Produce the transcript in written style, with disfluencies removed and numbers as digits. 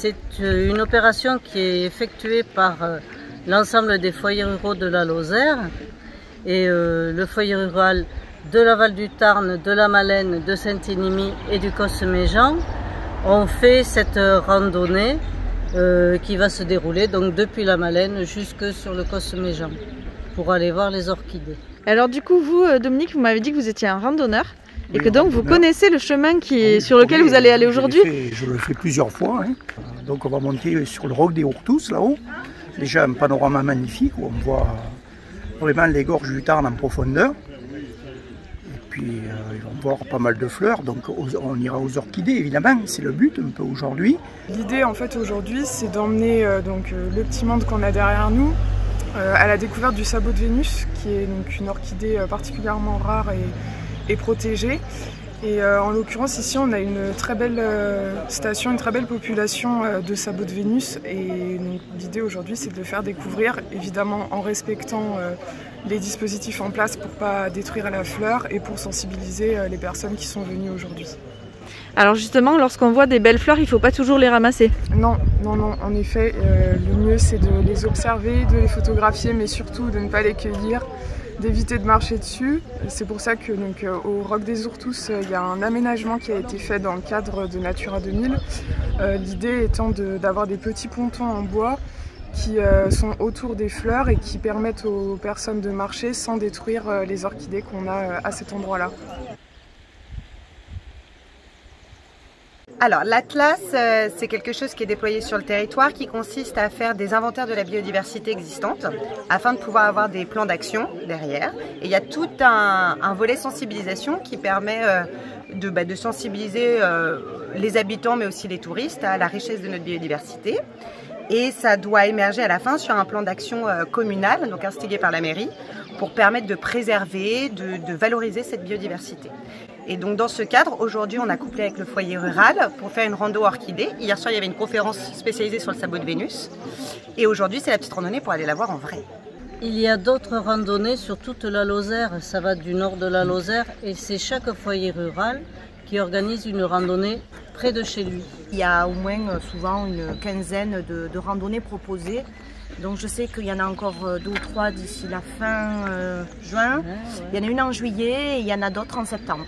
C'est une opération qui est effectuée par l'ensemble des foyers ruraux de la Lozère et le foyer rural de la Val du Tarn, de la Malène, de Saint-Énimie et du Cosme-Méjean ont fait cette randonnée qui va se dérouler donc depuis la Malène jusque sur le Cosme-Méjean pour aller voir les orchidées. Alors du coup, vous, Dominique, vous m'avez dit que vous étiez un randonneur et que donc vous connaissez le chemin sur lequel vous allez aller aujourd'hui. Je le fais plusieurs fois. Hein. Donc on va monter sur le roc des Ourtous, là-haut. Déjà un panorama magnifique où on voit vraiment les gorges du Tarn en profondeur. Et puis on va voir pas mal de fleurs, donc on ira aux orchidées évidemment, c'est le but un peu aujourd'hui. L'idée en fait aujourd'hui c'est d'emmener le petit monde qu'on a derrière nous à la découverte du sabot de Vénus, qui est donc une orchidée particulièrement rare et protégée. Et en l'occurrence ici on a une très belle station, une très belle population de sabot de Vénus, et l'idée aujourd'hui c'est de le faire découvrir, évidemment en respectant les dispositifs en place pour ne pas détruire la fleur et pour sensibiliser les personnes qui sont venues aujourd'hui. Alors justement, lorsqu'on voit des belles fleurs, il ne faut pas toujours les ramasser. Non, en effet, le mieux c'est de les observer, de les photographier, mais surtout de ne pas les cueillir, d'éviter de marcher dessus. C'est pour ça que au Roc des Ourtous, il y a un aménagement qui a été fait dans le cadre de Natura 2000. L'idée étant d'avoir des petits pontons en bois qui sont autour des fleurs et qui permettent aux personnes de marcher sans détruire les orchidées qu'on a à cet endroit-là. Alors l'Atlas, c'est quelque chose qui est déployé sur le territoire qui consiste à faire des inventaires de la biodiversité existante afin de pouvoir avoir des plans d'action derrière. Et il y a tout un volet sensibilisation qui permet de sensibiliser les habitants mais aussi les touristes à la richesse de notre biodiversité. Et ça doit émerger à la fin sur un plan d'action communal, donc instigé par la mairie, pour permettre de préserver, de valoriser cette biodiversité. Et donc dans ce cadre, aujourd'hui on a couplé avec le foyer rural pour faire une rando orchidée. Hier soir il y avait une conférence spécialisée sur le sabot de Vénus. Et aujourd'hui c'est la petite randonnée pour aller la voir en vrai. Il y a d'autres randonnées sur toute la Lozère, ça va du nord de la Lozère et c'est chaque foyer rural qui organise une randonnée près de chez lui. Il y a au moins souvent une quinzaine de randonnées proposées. Donc je sais qu'il y en a encore 2 ou 3 d'ici la fin juin. Il y en a une en juillet et il y en a d'autres en septembre.